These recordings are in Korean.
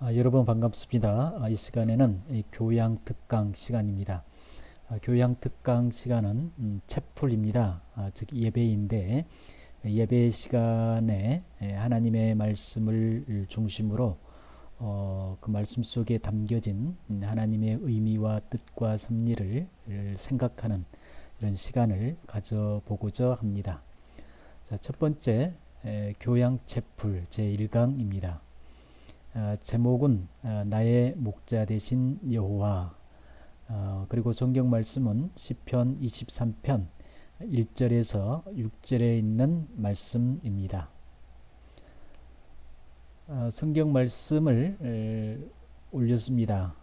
여러분 반갑습니다. 이 시간에는 교양 특강 시간입니다. 교양 특강 시간은 채플입니다. 즉 예배인데 예배 시간에 하나님의 말씀을 중심으로 그 말씀 속에 담겨진 하나님의 의미와 뜻과 섭리를 생각하는 이런 시간을 가져보고자 합니다. 자, 첫 번째 교양 채플 제1강입니다. 제목은 나의 목자 되신 여호와. 그리고 성경 말씀은 시편 23편 1절에서 6절에 있는 말씀입니다. 성경 말씀을 올렸습니다.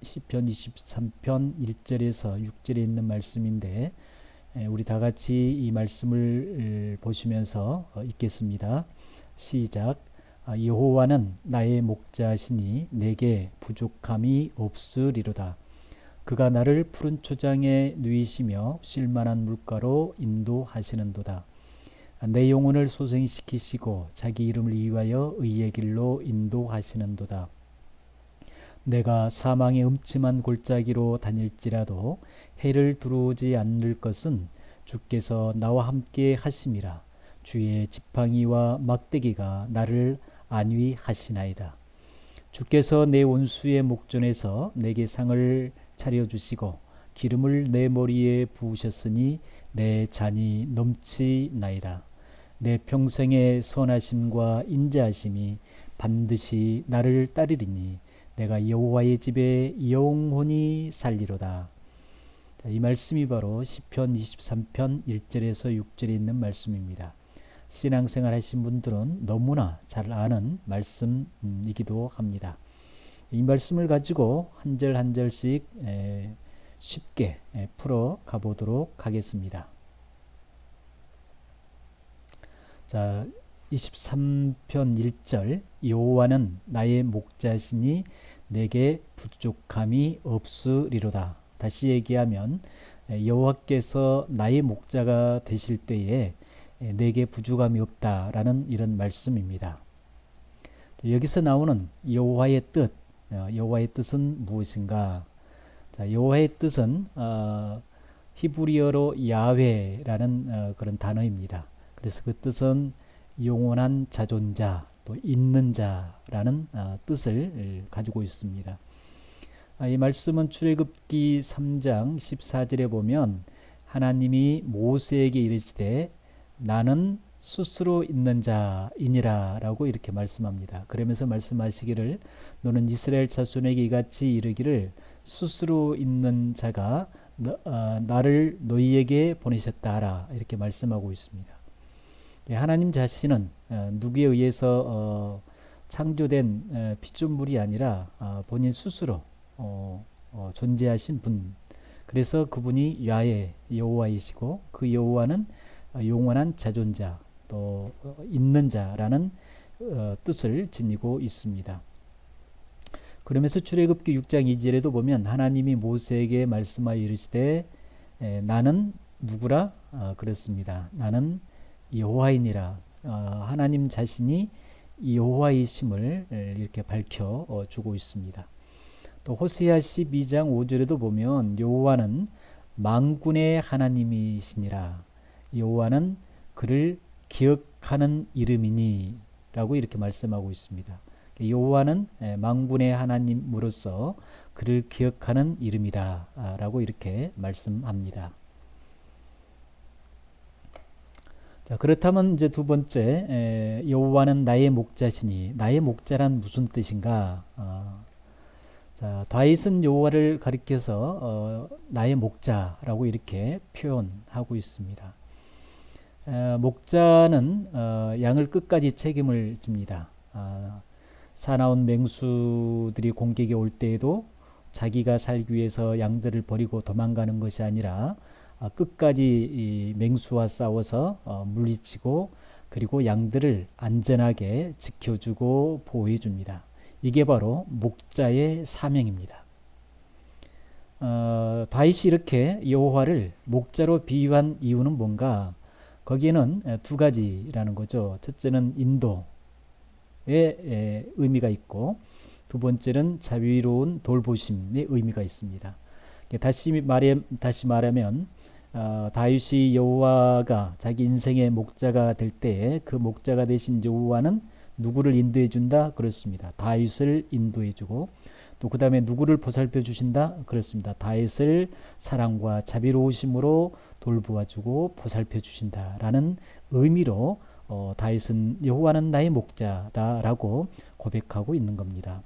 시편 23편 1절에서 6절에 있는 말씀인데 우리 다 같이 이 말씀을 보시면서 읽겠습니다. 시작. 여호와는 나의 목자시니 내게 부족함이 없으리로다. 그가 나를 푸른 초장에 누이시며 쉴만한 물가로 인도하시는도다. 내 영혼을 소생시키시고 자기 이름을 위하여 의의 길로 인도하시는도다. 내가 사망의 음침한 골짜기로 다닐지라도 해를 들어오지 않을 것은 주께서 나와 함께 하심이라. 주의 지팡이와 막대기가 나를 안위하시나이다. 주께서 내 원수의 목전에서 내게 상을 차려주시고 기름을 내 머리에 부으셨으니 내 잔이 넘치나이다. 내 평생의 선하심과 인자하심이 반드시 나를 따르리니 내가 여호와의 집에 영원히 살리로다. 이 말씀이 바로 시편 23편 1절에서 6절에 있는 말씀입니다. 신앙생활 하신 분들은 너무나 잘 아는 말씀이기도 합니다. 이 말씀을 가지고 한 절 한 절씩 쉽게 풀어 가보도록 하겠습니다. 자, 23편 1절 여호와는 나의 목자시니 내게 부족함이 없으리로다. 다시 얘기하면 여호와께서 나의 목자가 되실 때에 내게 부족함이 없다라는 이런 말씀입니다. 여기서 나오는 여호와의 뜻, 여호와의 뜻은 무엇인가? 자, 여호와의 뜻은 히브리어로 야훼라는 그런 단어입니다. 그래서 그 뜻은 영원한 자존자, 또 있는 자라는 뜻을 가지고 있습니다. 이 말씀은 출애굽기 3장 14절에 보면 하나님이 모세에게 이르시되 나는 스스로 있는 자이니라 라고 이렇게 말씀합니다. 그러면서 말씀하시기를 너는 이스라엘 자손에게 이같이 이르기를 스스로 있는 자가 나를 너희에게 보내셨다 하라 이렇게 말씀하고 있습니다. 하나님 자신은 누구에 의해서 창조된 피조물이 아니라 본인 스스로 존재하신 분, 그래서 그분이 야훼 여호와이시고 그 여호와는 영원한 자존자 또 있는 자라는 뜻을 지니고 있습니다. 그러면서 출애굽기 6장 2절에도 보면 하나님이 모세에게 말씀하여 이르시되 나는 누구라 그랬습니다. 나는 여호와이니라. 하나님 자신이 여호와이심을 이렇게 밝혀주고 있습니다. 또 호세아 12장 5절에도 보면 여호와는 만군의 하나님이시니라. 여호와는 그를 기억하는 이름이니 라고 이렇게 말씀하고 있습니다. 여호와는 만군의 하나님으로서 그를 기억하는 이름이다 라고 이렇게 말씀합니다. 자, 그렇다면 이제 두 번째 여호와는 나의 목자시니, 나의 목자란 무슨 뜻인가? 자, 다윗은 여호와를 가리켜서 나의 목자라고 이렇게 표현하고 있습니다. 목자는 양을 끝까지 책임을 집니다. 사나운 맹수들이 공격에 올 때에도 자기가 살기 위해서 양들을 버리고 도망가는 것이 아니라 끝까지 이 맹수와 싸워서 물리치고 그리고 양들을 안전하게 지켜주고 보호해 줍니다. 이게 바로 목자의 사명입니다. 다윗이 이렇게 여호와를 목자로 비유한 이유는 뭔가? 거기에는 두 가지라는 거죠. 첫째는 인도의 의미가 있고 두 번째는 자비로운 돌보심의 의미가 있습니다. 다시 말하면 다윗이 여호와가 자기 인생의 목자가 될 때에 그 목자가 되신 여호와는 누구를 인도해 준다? 그렇습니다. 다윗을 인도해 주고 또 그 다음에 누구를 보살펴 주신다? 그렇습니다. 다윗을 사랑과 자비로우심으로 돌보아 주고 보살펴 주신다라는 의미로 다윗은 여호와는 나의 목자다라고 고백하고 있는 겁니다.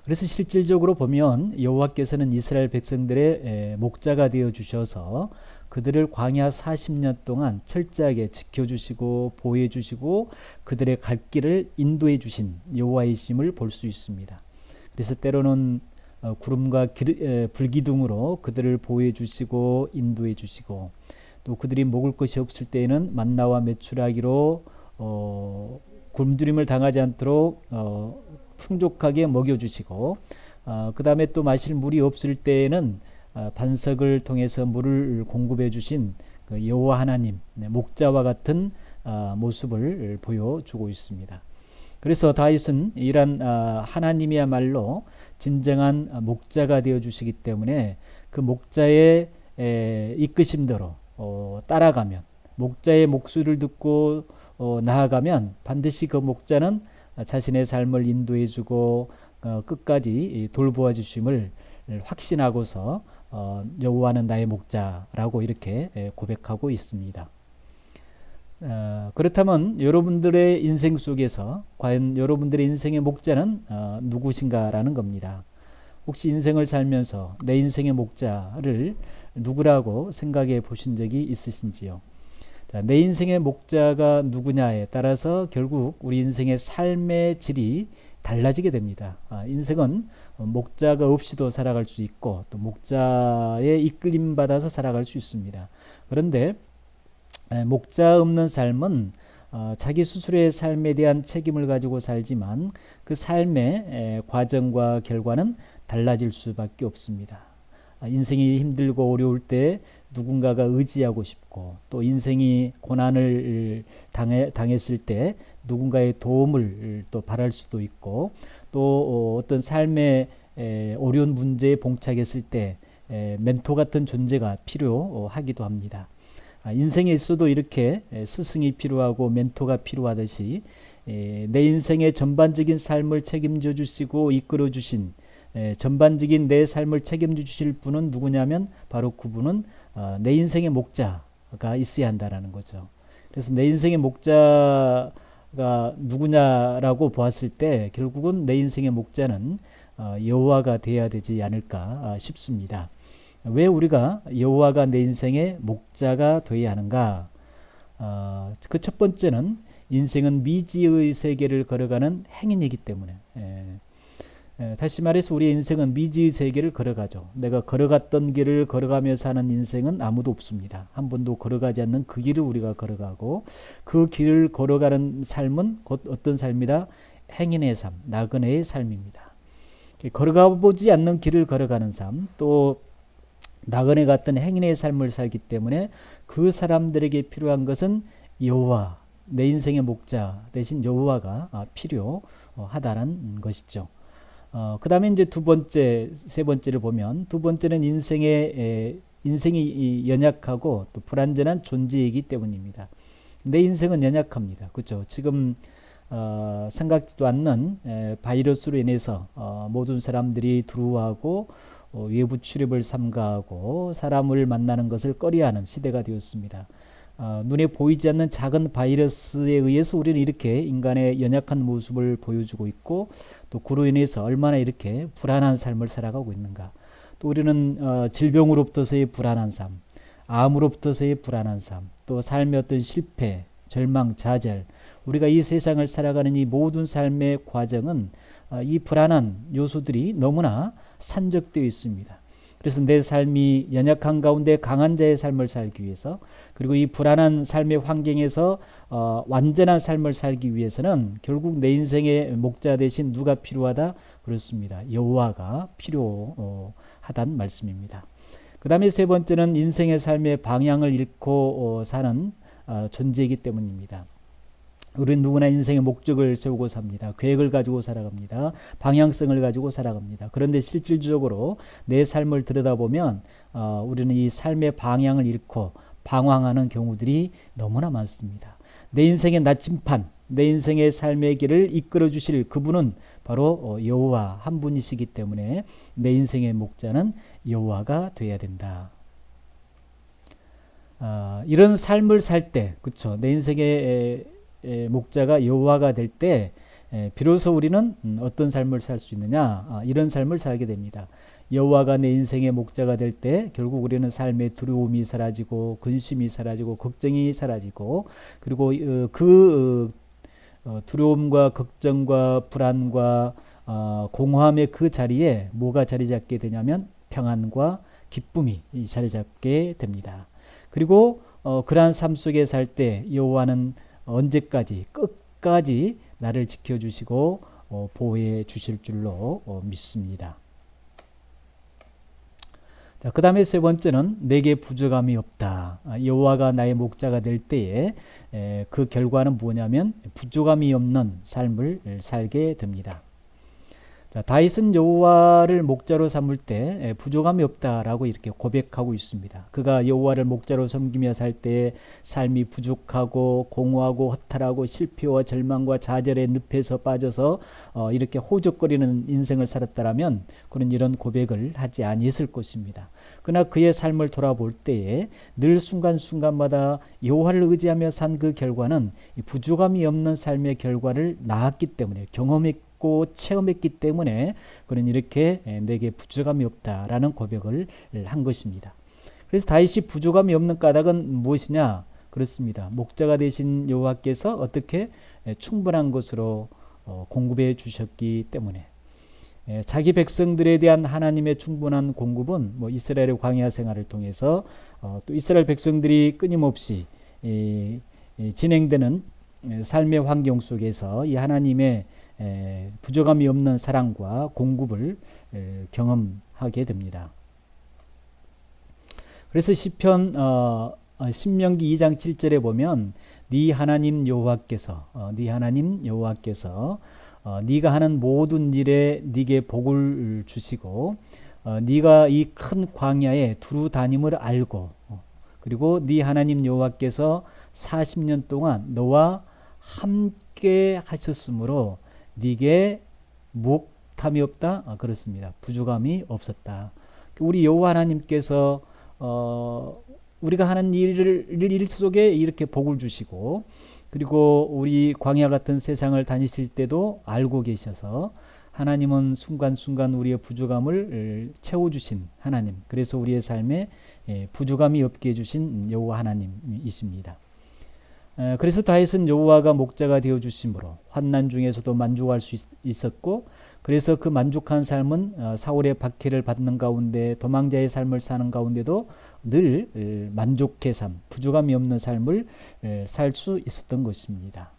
그래서 실질적으로 보면 여호와께서는 이스라엘 백성들의 목자가 되어 주셔서 그들을 광야 40년 동안 철저하게 지켜주시고 보호해 주시고 그들의 갈 길을 인도해 주신 여호와이심을 볼 수 있습니다. 그래서 때로는 구름과 불기둥으로 그들을 보호해 주시고 인도해 주시고 또 그들이 먹을 것이 없을 때에는 만나와 메추라기로 굶주림을 당하지 않도록 풍족하게 먹여주시고 그 다음에 또 마실 물이 없을 때에는 반석을 통해서 물을 공급해 주신 그 여호와 하나님 목자와 같은 모습을 보여주고 있습니다. 그래서 다윗은 이런 하나님이야말로 진정한 목자가 되어 주시기 때문에 그 목자의 이끄심대로 따라가면 목자의 목소리를 듣고 나아가면 반드시 그 목자는 자신의 삶을 인도해 주고 끝까지 돌보아 주심을 확신하고서 여호와는 나의 목자라고 이렇게 고백하고 있습니다. 그렇다면 여러분들의 인생 속에서 과연 여러분들의 인생의 목자는 누구신가라는 겁니다. 혹시 인생을 살면서 내 인생의 목자를 누구라고 생각해 보신 적이 있으신지요? 내 인생의 목자가 누구냐에 따라서 결국 우리 인생의 삶의 질이 달라지게 됩니다. 인생은 목자가 없이도 살아갈 수 있고 또 목자의 이끌림 받아서 살아갈 수 있습니다. 그런데 목자 없는 삶은 자기 스스로의 삶에 대한 책임을 가지고 살지만 그 삶의 과정과 결과는 달라질 수밖에 없습니다. 인생이 힘들고 어려울 때 누군가가 의지하고 싶고 또 인생이 고난을 당했을 때 누군가의 도움을 또 바랄 수도 있고 또 어떤 삶의 어려운 문제에 봉착했을 때 멘토 같은 존재가 필요하기도 합니다. 인생에 있어도 이렇게 스승이 필요하고 멘토가 필요하듯이 내 인생의 전반적인 삶을 책임져 주시고 이끌어 주신 전반적인 내 삶을 책임져 주실 분은 누구냐면 바로 그분은 내 인생의 목자가 있어야 한다라는 거죠. 그래서 내 인생의 목자가 누구냐라고 보았을 때 결국은 내 인생의 목자는 여호와가 되어야 되지 않을까 싶습니다. 왜 우리가 여호와가 내 인생의 목자가 되어야 하는가? 그 첫 번째는 인생은 미지의 세계를 걸어가는 행인이기 때문에 다시 말해서 우리의 인생은 미지의 세계를 걸어가죠. 내가 걸어갔던 길을 걸어가며 사는 인생은 아무도 없습니다. 한 번도 걸어가지 않는 그 길을 우리가 걸어가고 그 길을 걸어가는 삶은 곧 어떤 삶이다? 행인의 삶, 나그네의 삶입니다. 걸어가 보지 않는 길을 걸어가는 삶, 또 나그네 같은 행인의 삶을 살기 때문에 그 사람들에게 필요한 것은 여호와, 내 인생의 목자 대신 여호와가 필요하다는 것이죠. 그 다음에 이제 세 번째를 보면 두 번째는 인생이 연약하고 또 불완전한 존재이기 때문입니다. 내 인생은 연약합니다. 그렇죠? 지금 생각지도 않는 바이러스로 인해서 모든 사람들이 두려워하고 외부 출입을 삼가하고 사람을 만나는 것을 꺼려하는 시대가 되었습니다. 눈에 보이지 않는 작은 바이러스에 의해서 우리는 이렇게 인간의 연약한 모습을 보여주고 있고 또 그로 인해서 얼마나 이렇게 불안한 삶을 살아가고 있는가. 또 우리는 질병으로부터서의 불안한 삶, 암으로부터서의 불안한 삶, 또 삶의 어떤 실패, 절망, 좌절, 우리가 이 세상을 살아가는 이 모든 삶의 과정은 이 불안한 요소들이 너무나 산적되어 있습니다. 그래서 내 삶이 연약한 가운데 강한 자의 삶을 살기 위해서 그리고 이 불안한 삶의 환경에서 완전한 삶을 살기 위해서는 결국 내 인생의 목자 대신 누가 필요하다? 그렇습니다. 여호와가 필요하다는 말씀입니다. 그 다음에 세 번째는 인생의 삶의 방향을 잃고 사는 존재이기 때문입니다. 우리는 누구나 인생의 목적을 세우고 삽니다. 계획을 가지고 살아갑니다. 방향성을 가지고 살아갑니다. 그런데 실질적으로 내 삶을 들여다보면 우리는 이 삶의 방향을 잃고 방황하는 경우들이 너무나 많습니다. 내 인생의 나침판, 내 인생의 삶의 길을 이끌어 주실 그분은 바로 여호와 한 분이시기 때문에 내 인생의 목자는 여호와가 되어야 된다. 이런 삶을 살 때, 그렇죠? 내 인생의 목자가 여호와가 될 때 비로소 우리는 어떤 삶을 살 수 있느냐, 이런 삶을 살게 됩니다. 여호와가 내 인생의 목자가 될 때 결국 우리는 삶의 두려움이 사라지고 근심이 사라지고 걱정이 사라지고 그리고 그 두려움과 걱정과 불안과 공허함의 그 자리에 뭐가 자리 잡게 되냐면 평안과 기쁨이 자리 잡게 됩니다. 그리고 그러한 삶 속에 살 때 여호와는 언제까지 끝까지 나를 지켜주시고 보호해 주실 줄로 믿습니다. 자, 그 다음에 세 번째는 내게 부족함이 없다. 여호와가 나의 목자가 될 때에 그 결과는 뭐냐면 부족함이 없는 삶을 살게 됩니다. 자, 다윗은 여호와를 목자로 삼을 때 부족함이 없다라고 이렇게 고백하고 있습니다. 그가 여호와를 목자로 섬기며 살 때 삶이 부족하고 공허하고 허탈하고 실패와 절망과 좌절의 늪에서 빠져서 이렇게 호적거리는 인생을 살았다라면 그는 이런 고백을 하지 아니했을 것입니다. 그러나 그의 삶을 돌아볼 때에 늘 순간순간마다 여호와를 의지하며 산 그 결과는 부족함이 없는 삶의 결과를 낳았기 때문에 경험했고 체험했기 때문에 그는 이렇게 내게 부족함이 없다라는 고백을 한 것입니다. 그래서 다윗이 부족함이 없는 까닭은 무엇이냐? 그렇습니다. 목자가 되신 여호와께서 어떻게 충분한 것으로 공급해 주셨기 때문에 자기 백성들에 대한 하나님의 충분한 공급은 이스라엘의 광야 생활을 통해서 또 이스라엘 백성들이 끊임없이 진행되는 삶의 환경 속에서 이 하나님의 부족함이 없는 사랑과 공급을 경험하게 됩니다. 그래서 시편 신명기 2장 7절에 보면 네 하나님 여호와께서 네가 하는 모든 일에 네게 복을 주시고 네가 이 큰 광야에 두루 다님을 알고 그리고 네 하나님 여호와께서 40년 동안 너와 함께 하셨으므로 네게 무함이 없다. 그렇습니다. 부족함이 없었다. 우리 여호와 하나님께서 우리가 하는 일 속에 이렇게 복을 주시고 그리고 우리 광야 같은 세상을 다니실 때도 알고 계셔서 하나님은 순간순간 우리의 부족함을 채워주신 하나님, 그래서 우리의 삶에 부족함이 없게 해주신 여호와 하나님이십니다. 그래서 다윗은 여호와가 목자가 되어주심으로 환난 중에서도 만족할 수 있었고 그래서 그 만족한 삶은 사울의 박해를 받는 가운데 도망자의 삶을 사는 가운데도 늘 만족의 삶, 부족함이 없는 삶을 살 수 있었던 것입니다.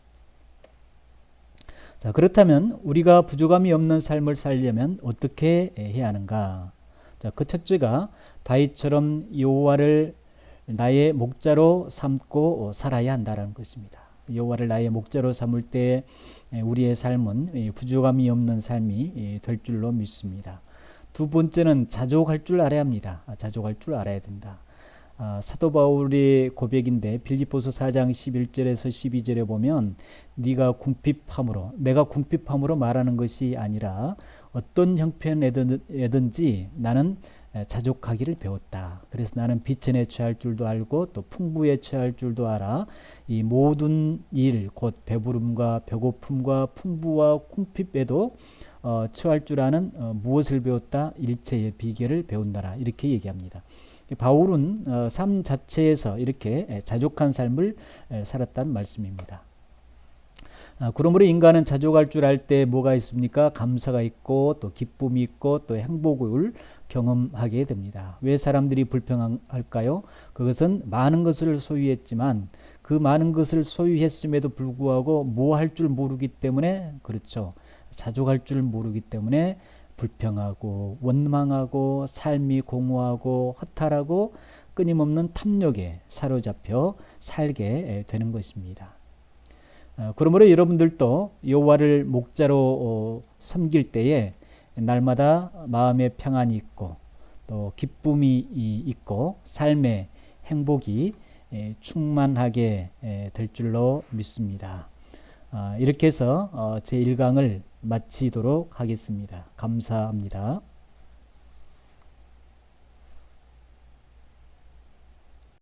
자, 그렇다면 우리가 부족함이 없는 삶을 살려면 어떻게 해야 하는가? 자, 그 첫째가 다윗처럼 여호와를 나의 목자로 삼고 살아야 한다는 것입니다. 여호와를 나의 목자로 삼을 때 우리의 삶은 부족함이 없는 삶이 될 줄로 믿습니다. 두 번째는 자족할 줄 알아야 합니다. 자족할 줄 알아야 된다. 사도 바울의 고백인데 빌립보서 4장 11절에서 12절에 보면 내가 궁핍함으로 말하는 것이 아니라 어떤 형편에든지 나는 자족하기를 배웠다. 그래서 나는 비천에 처할 줄도 알고 또 풍부에 처할 줄도 알아. 이 모든 일 곧 배부름과 배고픔과 풍부와 궁핍에도 처할 줄 아는 무엇을 배웠다? 일체의 비결을 배운다라. 이렇게 얘기합니다. 바울은 삶 자체에서 이렇게 자족한 삶을 살았다는 말씀입니다. 그러므로 인간은 자족할 줄 알 때 뭐가 있습니까? 감사가 있고 또 기쁨이 있고 또 행복을 경험하게 됩니다. 왜 사람들이 불평할까요? 그것은 많은 것을 소유했지만 그 많은 것을 소유했음에도 불구하고 뭐 할 줄 모르기 때문에 그렇죠. 자족할 줄 모르기 때문에 불평하고 원망하고 삶이 공허하고 허탈하고 끊임없는 탐욕에 사로잡혀 살게 되는 것입니다. 그러므로 여러분들도 여호와를 목자로 섬길 때에 날마다 마음의 평안이 있고 또 기쁨이 있고 삶의 행복이 충만하게 될 줄로 믿습니다. 이렇게 해서 제 1강을 마치도록 하겠습니다. 감사합니다.